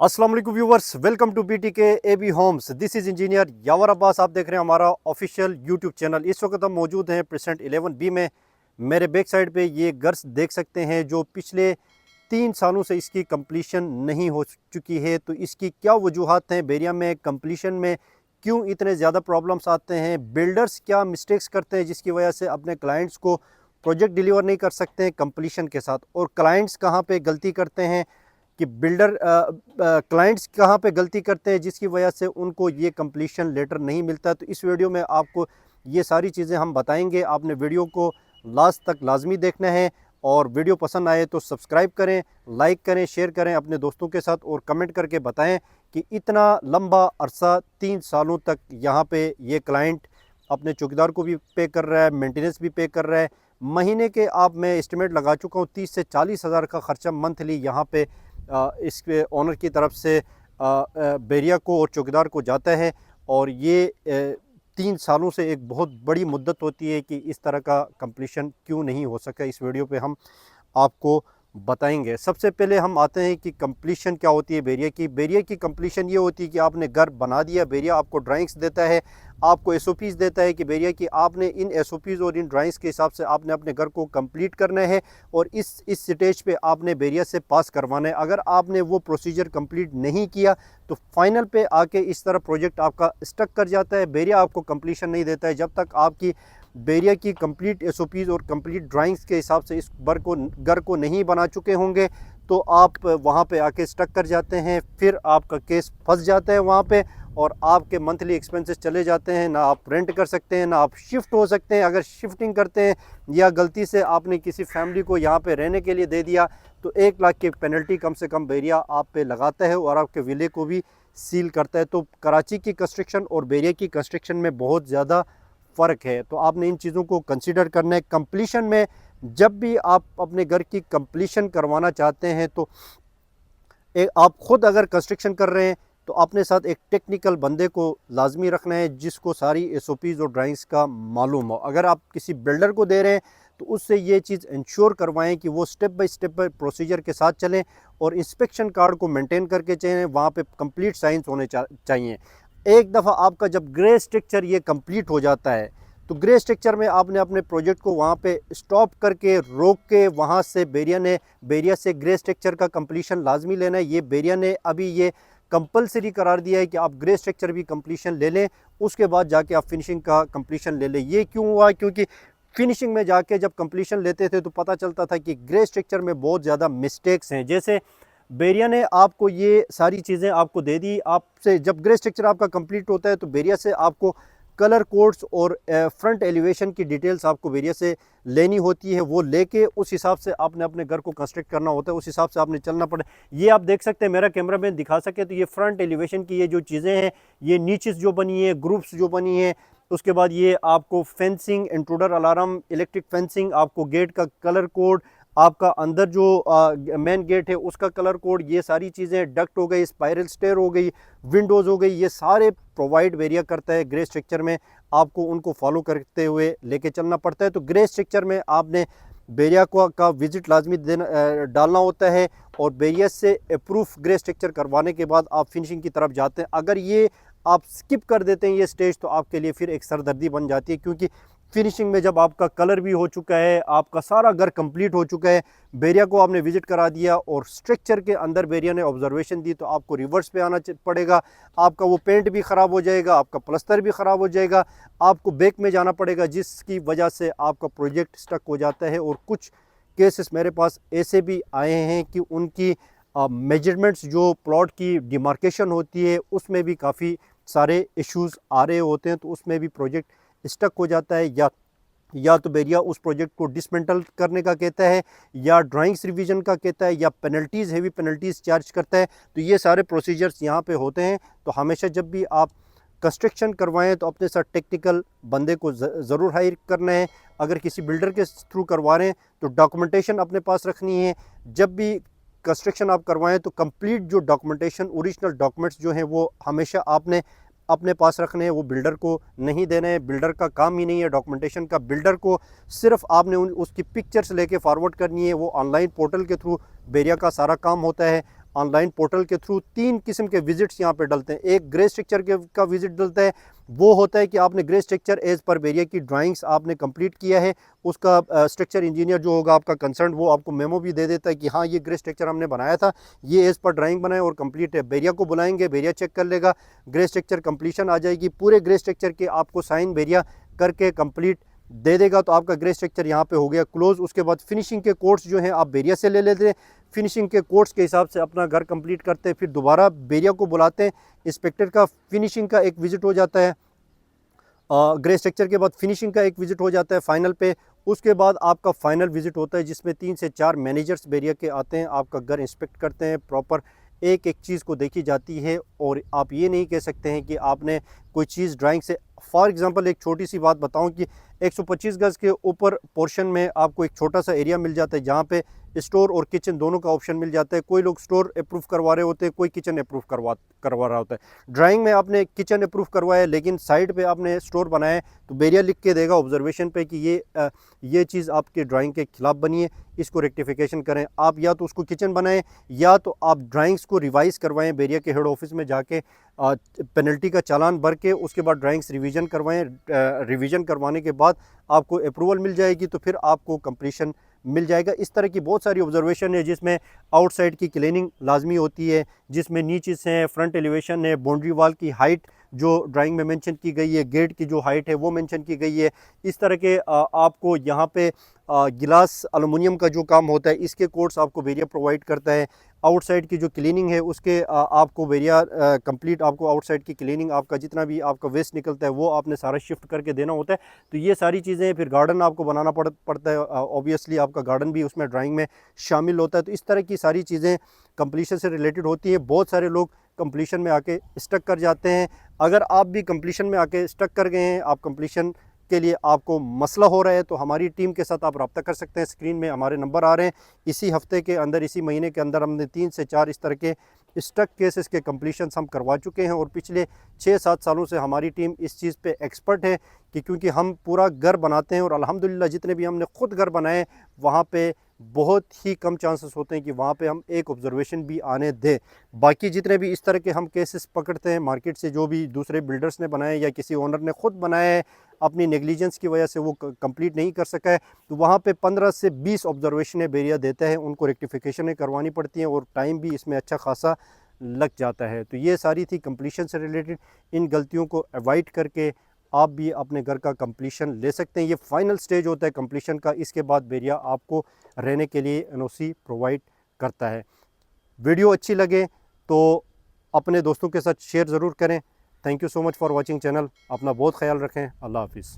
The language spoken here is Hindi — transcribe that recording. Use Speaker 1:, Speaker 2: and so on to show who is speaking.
Speaker 1: अस्सलाम वालेकुम viewers, welcome to BTK AB homes. This is engineer Yawar Abbas. आप देख रहे हैं हमारा ऑफिशियल यूट्यूब चैनल। इस वक्त हम मौजूद हैं प्रेसेंट 11B में। मेरे बैक साइड पे ये घर देख सकते हैं जो पिछले 3 सालों से इसकी कंप्लीशन नहीं हो चुकी है। तो इसकी क्या वजूहात हैं, बेरिया में कंप्लीशन में क्यों इतने ज़्यादा प्रॉब्लम्स आते हैं, बिल्डर्स क्या मिस्टेक्स करते हैं जिसकी वजह से अपने क्लाइंट्स को प्रोजेक्ट डिलीवर नहीं कर सकते हैं कंप्लीशन के साथ, और क्लाइंट्स कहाँ पे गलती करते हैं कि बिल्डर क्लाइंट्स कहाँ पे गलती करते हैं जिसकी वजह से उनको ये कंप्लीशन लेटर नहीं मिलता। तो इस वीडियो में आपको ये सारी चीज़ें हम बताएंगे। आपने वीडियो को लास्ट तक लाजमी देखना है, और वीडियो पसंद आए तो सब्सक्राइब करें, लाइक करें, शेयर करें अपने दोस्तों के साथ, और कमेंट करके बताएं कि इतना लंबा अरसा 3 सालों तक यहाँ पे ये क्लाइंट अपने चौकीदार को भी पे कर रहा है, मेंटेनेंस भी पे कर रहा है। महीने के आप मैं एस्टिमेट लगा चुका हूँ 30 से 40 हज़ार का ख़र्चा मंथली यहाँ पे इसके ओनर की तरफ से बेरिया को और चौकीदार को जाता है। और ये 3 सालों से एक बहुत बड़ी मुद्दत होती है कि इस तरह का कंप्लीशन क्यों नहीं हो सका। इस वीडियो पे हम आपको बताएंगे। सबसे पहले हम आते हैं कि कंप्लीशन क्या होती है बेरिया की कंप्लीशन ये होती है कि आपने घर बना दिया, बेरिया आपको ड्राइंग्स देता है, आपको एसओपीज़ देता है कि बेरिया की आपने इन एसओपीज़ और इन ड्राइंग्स के हिसाब से आपने अपने घर को कंप्लीट करना है, और इस स्टेज पे आपने बेरिया से पास करवाना है। अगर आपने वो प्रोसीजर कंप्लीट नहीं किया तो फाइनल पे आके इस तरह प्रोजेक्ट आपका स्टक कर जाता है। बेरिया आपको कंप्लीशन नहीं देता है जब तक आपकी बेरिया की कंप्लीट एसओपीज़ और कंप्लीट ड्राइंग्स के हिसाब से इस घर को नहीं बना चुके होंगे, तो आप वहाँ पे आके स्टक कर जाते हैं। फिर आपका केस फंस जाता है वहाँ पे, और आपके मंथली एक्सपेंसेस चले जाते हैं। ना आप रेंट कर सकते हैं, ना आप शिफ्ट हो सकते हैं। अगर शिफ्टिंग करते हैं या गलती से आपने किसी फैमिली को यहाँ पे रहने के लिए दे दिया तो 1 लाख की पेनल्टी कम से कम बेरिया आप पे लगाता है, और आपके विले को भी सील करता है। तो कराची की कंस्ट्रक्शन और बेरिया की कंस्ट्रक्शन में बहुत ज़्यादा फ़र्क है, तो आपने इन चीज़ों को कंसीडर करना है। कंप्लीशन में जब भी आप अपने घर की कंप्लीशन करवाना चाहते हैं तो आप ख़ुद अगर कंस्ट्रक्शन कर रहे हैं तो अपने साथ एक टेक्निकल बंदे को लाजमी रखना है जिसको सारी एसओपीज़ और ड्राइंग्स का मालूम हो। अगर आप किसी बिल्डर को दे रहे हैं तो उससे ये चीज़ इंश्योर करवाएं कि वो स्टेप बाय स्टेप प्रोसीजर के साथ चलें, और इंस्पेक्शन कार्ड को मेंटेन करके चलें। वहाँ पे कंप्लीट साइंस होने चाहिए। एक दफ़ा आपका जब ग्रे स्ट्रक्चर ये कंप्लीट हो जाता है तो ग्रे स्ट्रक्चर में आपने अपने प्रोजेक्ट को वहाँ पे स्टॉप करके रोक के वहाँ से बेरिया से ग्रे स्ट्रक्चर का कंप्लीशन लाजमी लेना है। ये बेरिया ने अभी ये कंपलसरी करार दिया है कि आप ग्रे स्ट्रक्चर भी कंप्लीशन ले लें, उसके बाद जाके आप फिनिशिंग का कंप्लीशन ले लें। ये क्यों हुआ? क्योंकि फिनिशिंग में जाके जब कंप्लीशन लेते थे तो पता चलता था कि ग्रे स्ट्रक्चर में बहुत ज़्यादा मिस्टेक्स हैं। जैसे बेरिया ने आपको ये सारी चीज़ें आपको दे दी, आपसे जब ग्रे स्ट्रक्चर आपका कंप्लीट होता है तो बेरिया से आपको कलर कोड्स और फ्रंट एलिवेशन की डिटेल्स आपको बेरिया से लेनी होती है। वो लेके उस हिसाब से आपने अपने घर को कंस्ट्रक्ट करना होता है, उस हिसाब से आपने चलना पड़े। ये आप देख सकते हैं, मेरा कैमरा मैन दिखा सके तो ये फ्रंट एलिवेशन की ये जो चीज़ें हैं, ये नीचेस जो बनी है, ग्रुप्स जो बनी है, उसके बाद ये आपको fencing, intruder alarm, electric fencing, आपको गेट का कलर कोड, आपका अंदर जो मेन गेट है उसका कलर कोड, ये सारी चीज़ें, डक्ट हो गई, स्पाइरल स्टेयर हो गई, विंडोज़ हो गई, ये सारे प्रोवाइड बेरिया करता है। ग्रे स्ट्रक्चर में आपको उनको फॉलो करते हुए लेके चलना पड़ता है। तो ग्रे स्ट्रक्चर में आपने बेरिया का विजिट लाजमी डालना होता है, और बेरिया से अप्रूफ ग्रे स्ट्रक्चर करवाने के बाद आप फिनिशिंग की तरफ जाते हैं। अगर ये आप स्किप कर देते हैं ये स्टेज तो आपके लिए फिर एक सरदर्दी बन जाती है, क्योंकि फिनिशिंग में जब आपका कलर भी हो चुका है, आपका सारा घर कंप्लीट हो चुका है, बेरिया को आपने विजिट करा दिया और स्ट्रक्चर के अंदर बेरिया ने ऑब्जर्वेशन दी, तो आपको रिवर्स पे आना पड़ेगा। आपका वो पेंट भी ख़राब हो जाएगा, आपका प्लस्तर भी ख़राब हो जाएगा, आपको बैक में जाना पड़ेगा, जिसकी वजह से आपका प्रोजेक्ट स्टक हो जाता है। और कुछ केसेस मेरे पास ऐसे भी आए हैं कि उनकी मेजरमेंट्स जो प्लॉट की डिमार्केशन होती है उसमें भी काफ़ी सारे इश्यूज़ आ रहे होते हैं, तो उसमें भी प्रोजेक्ट स्टक हो जाता है। या तो बेरिया उस प्रोजेक्ट को डिसमेंटल करने का कहता है, या ड्राइंग्स रिवीजन का कहता है, या पेनल्टीज़, हेवी पेनल्टीज़ चार्ज करता है। तो ये सारे प्रोसीजर्स यहाँ पे होते हैं। तो हमेशा जब भी आप कंस्ट्रक्शन करवाएं तो अपने साथ टेक्निकल बंदे को ज़रूर हायर करना है। अगर किसी बिल्डर के थ्रू करवा रहे हैं तो डॉक्यूमेंटेशन अपने पास रखनी है। जब भी कंस्ट्रक्शन आप करवाएं तो कंप्लीट जो डॉक्यूमेंटेशन, ओरिजिनल डॉक्यूमेंट्स जो हैं वो हमेशा आपने अपने पास रखने हैं, वो बिल्डर को नहीं देने हैं। बिल्डर का काम ही नहीं है डॉक्यूमेंटेशन का। बिल्डर को सिर्फ आपने उसकी पिक्चर्स लेके फॉरवर्ड करनी है। वो ऑनलाइन पोर्टल के थ्रू बेरिया का सारा काम होता है। ऑनलाइन पोर्टल के थ्रू 3 किस्म के विजिट्स यहाँ पे डलते हैं। एक ग्रे स्ट्रक्चर का विजिट डलता है, वो होता है कि आपने ग्रे स्ट्रक्चर एज पर बेरिया की ड्राइंग्स आपने कंप्लीट किया है, उसका स्ट्रक्चर इंजीनियर जो होगा आपका कंसर्न, वो आपको मेमो भी दे देता है कि हाँ ये ग्रे स्ट्रक्चर हमने बनाया था, ये एज पर ड्राइंग बनाए और कंप्लीट है। बेरिया को बुलाएंगे, बेरिया चेक कर लेगा, ग्रे स्ट्रक्चर कंप्लीशन आ जाएगी, पूरे ग्रे स्ट्रक्चर के आपको साइन बेरिया करके कंप्लीट दे देगा, तो आपका ग्रे स्ट्रक्चर यहाँ पे हो गया क्लोज। उसके बाद फिनिशिंग के कोर्स जो हैं आप बेरिया से ले लेते हैं, फिनिशिंग के कोर्स के हिसाब से अपना घर कंप्लीट करते हैं, फिर दोबारा बेरिया को बुलाते हैं, इंस्पेक्टर का फिनिशिंग का एक विजिट हो जाता है, ग्रे स्ट्रक्चर के बाद फिनिशिंग का एक विजिट हो जाता है फाइनल पे। उसके बाद आपका फाइनल विजिट होता है जिसमें 3 से 4 मैनेजर्स बेरिया के आते हैं, आपका घर इंस्पेक्ट करते हैं, प्रॉपर एक एक चीज़ को देखी जाती है। और आप ये नहीं कह सकते हैं कि आपने कोई चीज़ ड्राइंग से, फॉर एग्जांपल एक छोटी सी बात बताऊं कि 125 गज के ऊपर पोर्शन में आपको एक छोटा सा एरिया मिल जाता है जहां पे स्टोर और किचन दोनों का ऑप्शन मिल जाता है। कोई लोग स्टोर अप्रूव करवा रहे होते हैं, कोई किचन अप्रूव करवा रहा होता है। ड्राइंग में आपने किचन अप्रूव करवाया लेकिन साइड पे आपने स्टोर बनाया है, तो बेरिया लिख के देगा ऑब्जर्वेशन पे कि ये चीज़ आपके ड्राइंग के खिलाफ बनी है, इसको रेक्टिफिकेशन करें। आप या तो उसको किचन बनाएं या तो आप ड्राइंग्स को रिवाइज़ करवाएं बेरिया के हेड ऑफिस में जाके, पेनल्टी का चालान भर के उसके बाद ड्राइंग्स रिवीजन करवाएं। रिवीजन करवाने के बाद आपको अप्रूवल मिल जाएगी, तो फिर आपको कंप्लीशन मिल जाएगा। इस तरह की बहुत सारी ऑब्जर्वेशन है जिसमें आउटसाइड की क्लीनिंग लाजमी होती है, जिसमें नीचेस हैं, फ्रंट एलिवेशन है, बाउंड्री वाल की हाइट जो ड्राइंग में मेंशन की गई है, गेट की जो हाइट है वो मेंशन की गई है। इस तरह के आपको यहाँ पे गिलास एलुमिनियम का जो काम होता है इसके कोड्स आपको बेरिया प्रोवाइड करता है। आउटसाइड की जो क्लीनिंग है उसके आपको बेरिया कंप्लीट, आपको आउटसाइड की क्लीनिंग, आपका जितना भी आपका वेस्ट निकलता है वो आपने सारा शिफ्ट करके देना होता है। तो ये सारी चीज़ें, फिर गार्डन आपको बनाना पड़ता है, ऑब्वियसली आपका गार्डन भी उसमें ड्राइंग में शामिल होता है। तो इस तरह की सारी चीज़ें कंप्लीशन से रिलेटेड होती हैं। बहुत सारे लोग कंप्लीशन में आके स्टक कर जाते हैं। अगर आप भी कंप्लीशन में आके स्टक कर गए हैं, आप कंप्लीशन के लिए आपको मसला हो रहा है, तो हमारी टीम के साथ आप रब्ता कर सकते हैं। स्क्रीन में हमारे नंबर आ रहे हैं। इसी हफ्ते के अंदर, इसी महीने के अंदर हमने 3 से 4 इस तरह के स्टक केसेस के कंप्लीशन हम करवा चुके हैं और पिछले 6-7 सालों से हमारी टीम इस चीज़ पे एक्सपर्ट है कि क्योंकि हम पूरा घर बनाते हैं और अल्हम्दुलिल्लाह जितने भी हमने खुद घर बनाए वहाँ पे बहुत ही कम चांसेस होते हैं कि वहाँ पे हम एक ऑब्जर्वेशन भी आने दें। बाकी जितने भी इस तरह के हम केसेस पकड़ते हैं मार्केट से, जो भी दूसरे बिल्डर्स ने बनाए या किसी ओनर ने खुद बनाया है, अपनी नेग्लिजेंस की वजह से वो कंप्लीट नहीं कर सका है, तो वहाँ पे 15 से 20 ऑब्जर्वेशनें बेरिया देता है, उनको रेक्टिफिकेशनें करवानी पड़ती हैं और टाइम भी इसमें अच्छा खासा लग जाता है। तो ये सारी थी कंप्लीशन से रिलेटेड। इन गलतियों को अवॉइड करके आप भी अपने घर का कंप्लीशन ले सकते हैं। ये फाइनल स्टेज होता है कंप्लीशन का, इसके बाद बेरिया आपको रहने के लिए एनओसी प्रोवाइड करता है। वीडियो अच्छी लगे तो अपने दोस्तों के साथ शेयर ज़रूर करें। Thank you so much for watching channel. अपना बहुत ख्याल रखें। अल्लाह हाफिज़।